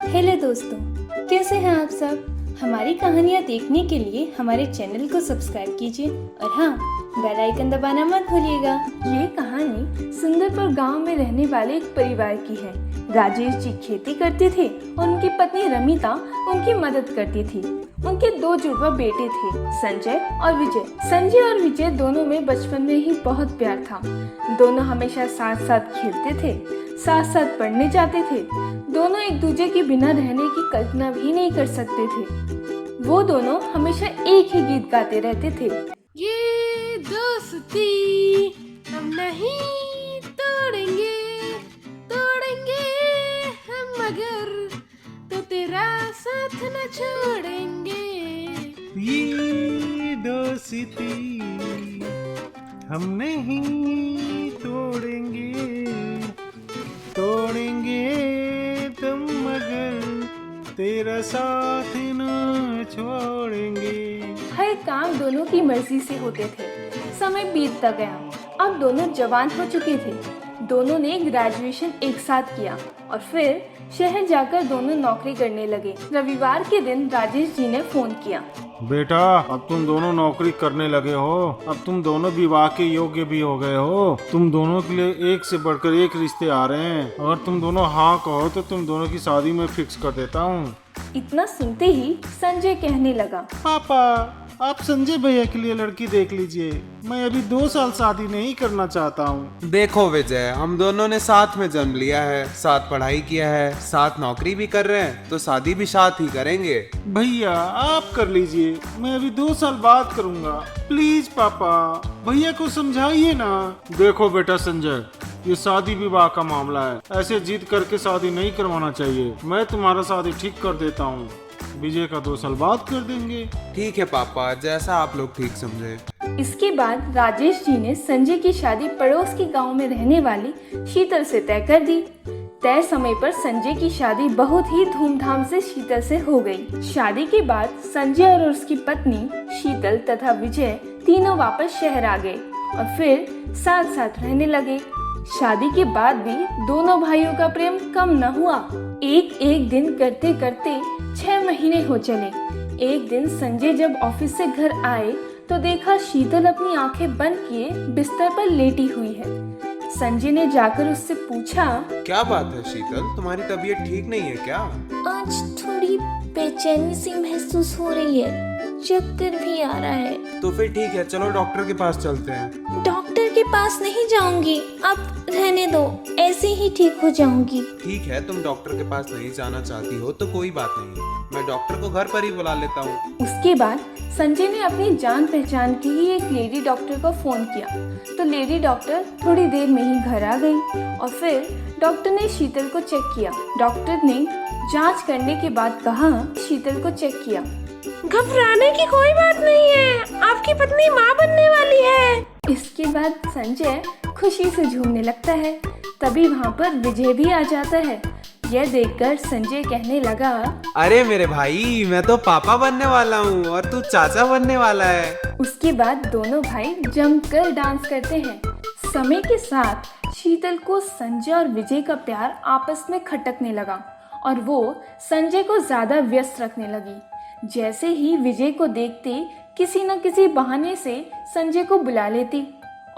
Hello दोस्तों, कैसे हैं आप सब। हमारी कहानियाँ देखने के लिए हमारे चैनल को सब्सक्राइब कीजिए और हाँ, बेल आइकन दबाना मत भूलिएगा। ये कहानी सुंदरपुर गांव में रहने वाले एक परिवार की है। राजेश जी खेती करते थे और उनकी पत्नी रमिता उनकी मदद करती थी। उनके दो जुड़वा बेटे थे, संजय और विजय। संजय और विजय दोनों में बचपन में ही बहुत प्यार था। दोनों हमेशा साथ साथ खेलते थे, साथ साथ पढ़ने जाते थे। दोनों एक दूसरे के बिना रहने की कल्पना भी नहीं कर सकते थे। वो दोनों हमेशा एक ही गीत गाते रहते थे। ये दोस्ती हम नहीं तोड़ेंगे, तोड़ेंगे हम मगर तो तेरा साथ न छोड़ेंगे। ये दोस्ती हम नहीं तोड़ेंगे, तोड़ेंगे तुम मगर तेरा साथ न छोड़ेंगे। हर काम दोनों की मर्जी से होते थे। समय बीतता गया। अब दोनों जवान हो चुके थे। दोनों ने ग्रेजुएशन एक साथ किया और फिर शहर जाकर दोनों नौकरी करने लगे। रविवार के दिन राजेश जी ने फोन किया। बेटा, अब तुम दोनों नौकरी करने लगे हो। अब तुम दोनों विवाह के योग्य भी हो गए हो। तुम दोनों के लिए एक से बढ़कर एक रिश्ते आ रहे हैं। अगर तुम दोनों हाँ कहो तो तुम दोनों की शादी में फिक्स कर देता हूँ। इतना सुनते ही संजय कहने लगा, पापा, आप संजय भैया के लिए लड़की देख लीजिए। मैं अभी 2 साल शादी नहीं करना चाहता हूँ। देखो विजय, हम दोनों ने साथ में जन्म लिया है, साथ पढ़ाई किया है, साथ नौकरी भी कर रहे हैं, तो शादी भी साथ ही करेंगे। भैया आप कर लीजिए, मैं अभी 2 साल बाद करूँगा। प्लीज पापा, भैया को समझाइए ना। देखो बेटा संजय, ये शादी विवाह का मामला है। ऐसे जिद करके शादी नहीं करवाना चाहिए। मैं तुम्हारा शादी ठीक कर देता हूँ। विजय का 2 साल बाद कर देंगे। ठीक है पापा, जैसा आप लोग ठीक समझे। इसके बाद राजेश जी ने संजय की शादी पड़ोस के गांव में रहने वाली शीतल से तय कर दी। तय समय पर संजय की शादी बहुत ही धूमधाम से शीतल से हो गई। शादी के बाद संजय और उसकी पत्नी शीतल तथा विजय तीनों वापस शहर आ गए और फिर साथ साथ रहने लगे। शादी के बाद भी दोनों भाइयों का प्रेम कम न हुआ। एक दिन करते करते 6 महीने हो चले। एक दिन संजय जब ऑफिस से घर आए तो देखा शीतल अपनी आंखें बंद किए बिस्तर पर लेटी हुई है। संजय ने जाकर उससे पूछा, क्या बात है शीतल, तुम्हारी तबीयत ठीक नहीं है क्या? आज थोड़ी बेचैनी सी महसूस हो रही है, चक्कर भी आ रहा है। तो फिर ठीक है, चलो डॉक्टर के पास चलते हैं। डॉक्टर के पास नहीं जाऊंगी, अब रहने दो, ऐसे ही ठीक हो जाऊंगी। ठीक है, तुम डॉक्टर के पास नहीं जाना चाहती हो तो कोई बात नहीं, मैं डॉक्टर को घर पर ही बुला लेता हूँ। उसके बाद संजय ने अपनी जान पहचान की ही एक लेडी डॉक्टर को फोन किया तो लेडी डॉक्टर थोड़ी देर में ही घर आ गई और फिर डॉक्टर ने शीतल को चेक किया। डॉक्टर ने जांच करने के बाद कहा, शीतल को चेक किया। घबराने की कोई बात नहीं है, आपकी पत्नी माँ बनने वाली है। इसके बाद संजय खुशी से झूमने लगता है। तभी वहाँ पर विजय भी आ जाता है। यह देखकर संजय कहने लगा, अरे मेरे भाई, मैं तो पापा बनने वाला हूँ और तू चाचा बनने वाला है। उसके बाद दोनों भाई जमकर डांस करते हैं। समय के साथ शीतल को संजय और विजय का प्यार आपस में खटकने लगा और वो संजय को ज्यादा व्यस्त रखने लगी। जैसे ही विजय को देखते किसी न किसी बहाने से संजय को बुला लेती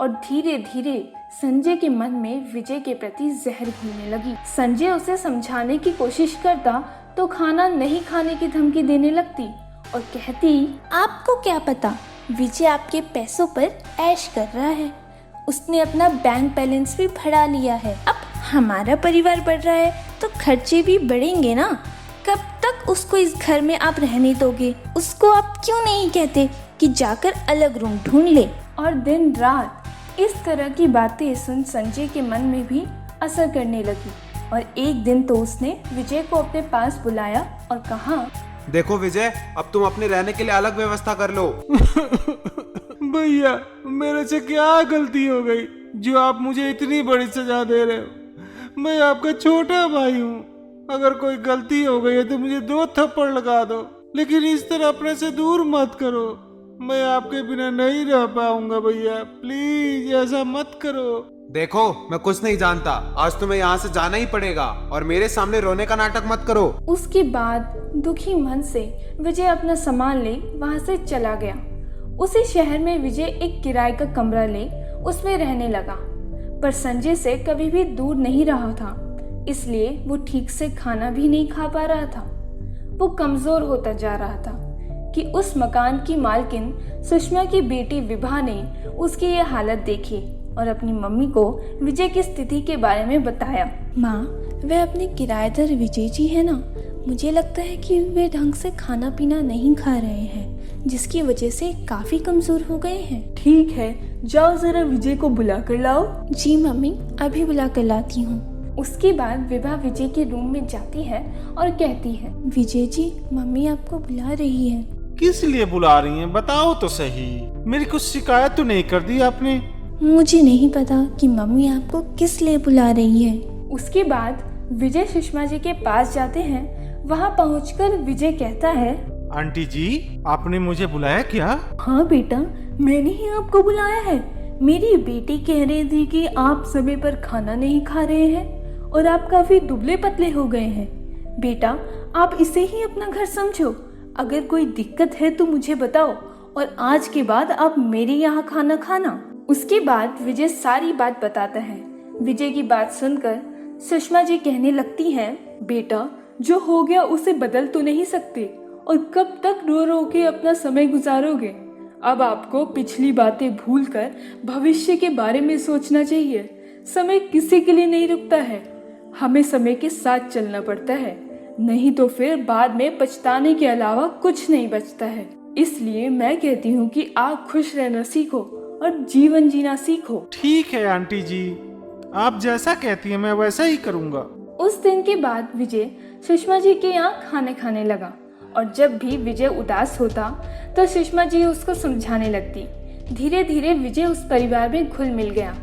और धीरे धीरे संजय के मन में विजय के प्रति जहर घुलने लगी। संजय उसे समझाने की कोशिश करता तो खाना नहीं खाने की धमकी देने लगती और कहती, आपको क्या पता, विजय आपके पैसों पर ऐश कर रहा है। उसने अपना बैंक बैलेंस भी बढ़ा लिया है। अब हमारा परिवार बढ़ रहा है तो खर्चे भी बढ़ेंगे ना। कब तक उसको इस घर में आप रहने दोगे? उसको आप क्यों नहीं कहते कि जाकर अलग रूम ढूंढ ले? और दिन रात इस तरह की बातें सुन संजय के मन में भी असर करने लगी और एक दिन तो उसने विजय को अपने पास बुलाया और कहा, देखो विजय, अब तुम अपने रहने के लिए अलग व्यवस्था कर लो। भैया, मेरे से क्या गलती हो गई जो आप मुझे इतनी बड़ी सजा दे रहे हो? मैं आपका छोटा भाई हूँ। अगर कोई गलती हो गई है तो मुझे 2 थप्पड़ लगा दो, लेकिन इस तरह अपने से दूर मत करो। मैं आपके बिना नहीं रह पाऊंगा भैया, प्लीज ऐसा मत करो। देखो मैं कुछ नहीं जानता, आज तुम्हें यहाँ से जाना ही पड़ेगा और मेरे सामने रोने का नाटक मत करो। उसके बाद दुखी मन से विजय अपना सामान ले वहां से चला गया। उसी शहर में विजय एक किराए का कमरा ले उसमें रहने लगा, पर संजय से कभी भी दूर नहीं रहा था, इसलिए वो ठीक से खाना भी नहीं खा पा रहा था। वो कमजोर होता जा रहा था कि उस मकान की मालकिन सुषमा की बेटी विभा ने उसकी ये हालत देखी और अपनी मम्मी को विजय की स्थिति के बारे में बताया। माँ, वे अपने किराएदार विजय जी है ना, मुझे लगता है कि वे ढंग से खाना पीना नहीं खा रहे हैं, जिसकी वजह से काफी कमजोर हो गए हैं। ठीक है, जाओ जरा विजय को बुला कर लाओ। जी मम्मी, अभी बुला कर लाती हूँ। उसके बाद विभा विजय के रूम में जाती है और कहती है, विजय जी, मम्मी आपको बुला रही है। किस लिए बुला रही हैं? बताओ तो सही। मेरी कुछ शिकायत तो नहीं कर दी आपने? मुझे नहीं पता कि मम्मी आपको किस लिए बुला रही है। उसके बाद विजय सुषमा जी के पास जाते हैं। वहाँ पहुंचकर विजय कहता है, आंटी जी, आपने मुझे बुलाया क्या? हाँ बेटा, मैंने ही आपको बुलाया है। मेरी बेटी कह रही थी कि आप समय पर खाना नहीं खा रहे हैं और आप काफी दुबले पतले हो गए हैं। बेटा, आप इसे ही अपना घर समझो। अगर कोई दिक्कत है तो मुझे बताओ और आज के बाद आप मेरे यहाँ खाना खाना। उसके बाद विजय सारी बात बताता है। विजय की बात सुनकर सुषमा जी कहने लगती हैं, बेटा, जो हो गया उसे बदल तो नहीं सकते और कब तक रो रो के अपना समय गुजारोगे। अब आपको पिछली बातें भूलकर भविष्य के बारे में सोचना चाहिए। समय किसी के लिए नहीं रुकता है, हमें समय के साथ चलना पड़ता है, नहीं तो फिर बाद में पछताने के अलावा कुछ नहीं बचता है। इसलिए मैं कहती हूँ कि आप खुश रहना सीखो और जीवन जीना सीखो। ठीक है आंटी जी, आप जैसा कहती हैं मैं वैसा ही करूँगा। उस दिन के बाद विजय सुषमा जी के यहाँ खाने खाने लगा और जब भी विजय उदास होता तो सुषमा जी उसको समझाने लगती। धीरे धीरे विजय उस परिवार में घुल मिल गया।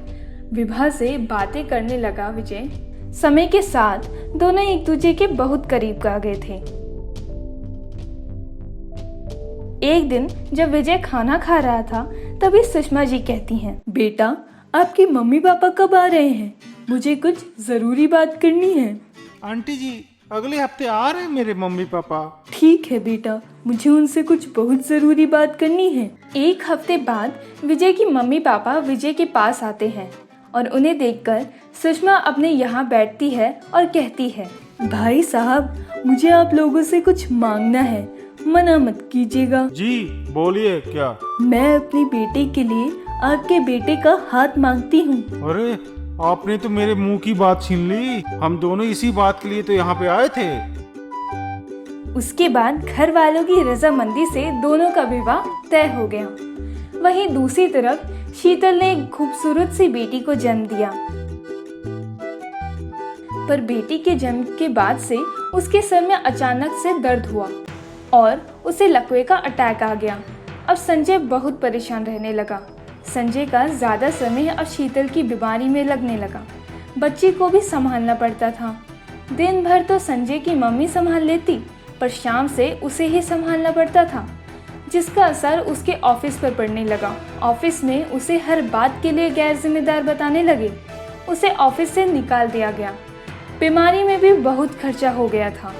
विभा से बातें करने लगा विजय। समय के साथ दोनों एक दूसरे के बहुत करीब आ गए थे। एक दिन जब विजय खाना खा रहा था तभी सुषमा जी कहती हैं, बेटा, आपके मम्मी पापा कब आ रहे हैं? मुझे कुछ जरूरी बात करनी है। आंटी जी, अगले हफ्ते आ रहे हैं मेरे मम्मी पापा। ठीक है बेटा, मुझे उनसे कुछ बहुत जरूरी बात करनी है। एक हफ्ते बाद विजय की मम्मी पापा विजय के पास आते हैं और उन्हें देखकर सुषमा अपने यहाँ बैठती है और कहती है, भाई साहब, मुझे आप लोगों से कुछ मांगना है, मना मत कीजिएगा। जी बोलिए, क्या? मैं अपने बेटे के लिए आपके बेटे का हाथ मांगती हूँ। अरे, आपने तो मेरे मुंह की बात छीन ली। हम दोनों इसी बात के लिए तो यहाँ पे आए थे। उसके बाद घर वालों की रजामंदी से दोनों का विवाह तय हो गया। वहीं दूसरी तरफ शीतल ने एक खूबसूरत सी बेटी को जन्म दिया, पर बेटी के जन्म के बाद से उसके सर में अचानक से दर्द हुआ और उसे लकवे का अटैक आ गया। अब संजय बहुत परेशान रहने लगा। संजय का ज्यादा समय अब शीतल की बीमारी में लगने लगा। बच्ची को भी संभालना पड़ता था। दिन भर तो संजय की मम्मी संभाल लेती, पर शाम से उसे ही संभालना पड़ता था, जिसका असर उसके ऑफिस पर पड़ने लगा। ऑफिस में उसे हर बात के लिए गैर जिम्मेदार बताने लगे। उसे ऑफिस से निकाल दिया गया। बीमारी में भी बहुत खर्चा हो गया था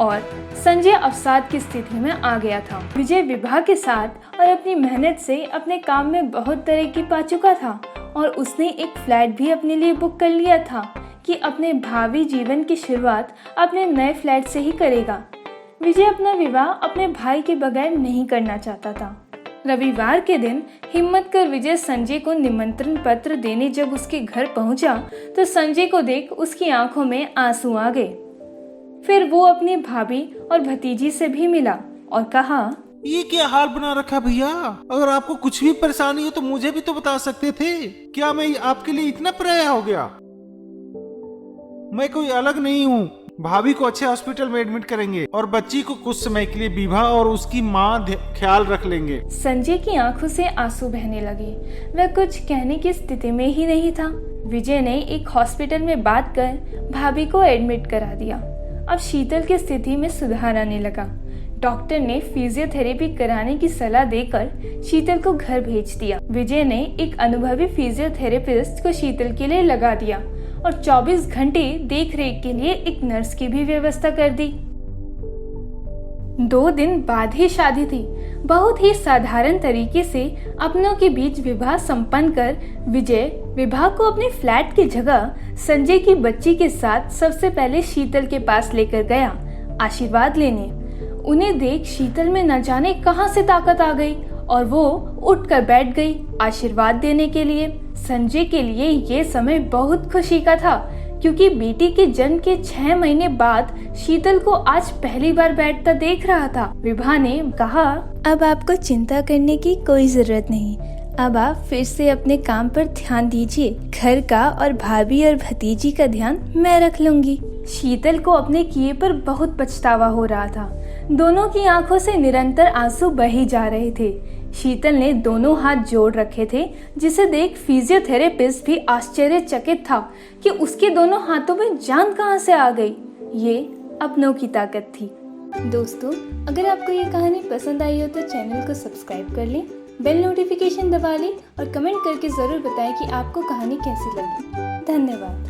और संजय अवसाद की स्थिति में आ गया था। विजय विभा के साथ और अपनी मेहनत से अपने काम में बहुत तरक्की पा चुका था और उसने एक फ्लैट भी अपने लिए बुक कर लिया था कि अपने भावी जीवन की शुरुआत अपने नए फ्लैट से ही करेगा। विजय अपना विवाह अपने भाई के बगैर नहीं करना चाहता था। रविवार के दिन हिम्मत कर विजय संजय को निमंत्रण पत्र देने जब उसके घर पहुंचा तो संजय को देख उसकी आंखों में आंसू आ गए। फिर वो अपनी भाभी और भतीजी से भी मिला और कहा, ये क्या हाल बना रखा भैया? अगर आपको कुछ भी परेशानी हो तो मुझे भी तो बता सकते थे। क्या मैं आपके लिए इतना पराया हो गया? मैं कोई अलग नहीं हूँ। भाभी को अच्छे हॉस्पिटल में एडमिट करेंगे और बच्ची को कुछ समय के लिए विभा और उसकी माँ ख्याल रख लेंगे। संजय की आंखों से आंसू बहने लगे। वह कुछ कहने की स्थिति में ही नहीं था। विजय ने एक हॉस्पिटल में बात कर भाभी को एडमिट करा दिया। अब शीतल की स्थिति में सुधार आने लगा। डॉक्टर ने फिजियोथेरेपी कराने की सलाह देकर शीतल को घर भेज दिया। विजय ने एक अनुभवी फिजियोथेरेपिस्ट को शीतल के लिए लगा दिया और 24 घंटे देखरेख के लिए एक नर्स की भी व्यवस्था कर दी। 2 दिन बाद ही शादी थी। बहुत ही साधारण तरीके से अपनों के बीच विवाह संपन्न कर विजय विवाह को अपने फ्लैट की जगह संजय की बच्ची के साथ सबसे पहले शीतल के पास लेकर गया आशीर्वाद लेने। उन्हें देख शीतल में न जाने कहां से ताकत आ गई और वो उठकर बैठ गई आशीर्वाद देने के लिए। संजय के लिए ये समय बहुत खुशी का था क्योंकि बेटी के जन्म के 6 महीने बाद शीतल को आज पहली बार बैठता देख रहा था। विभा ने कहा, अब आपको चिंता करने की कोई जरूरत नहीं। अब आप फिर से अपने काम पर ध्यान दीजिए। घर का और भाभी और भतीजी का ध्यान मैं रख लूंगी। शीतल को अपने किए पर बहुत पछतावा हो रहा था। दोनों की आंखों से निरंतर आंसू बही जा रहे थे। शीतल ने दोनों हाथ जोड़ रखे थे, जिसे देख फिजियोथेरेपिस्ट भी आश्चर्यचकित था कि उसके दोनों हाथों में जान कहां से आ गई। ये अपनों की ताकत थी। दोस्तों, अगर आपको ये कहानी पसंद आई हो तो चैनल को सब्सक्राइब कर लें, बेल नोटिफिकेशन दबा लें और कमेंट करके ज़रूर बताएं कि आपको कहानी कैसी लगी। धन्यवाद।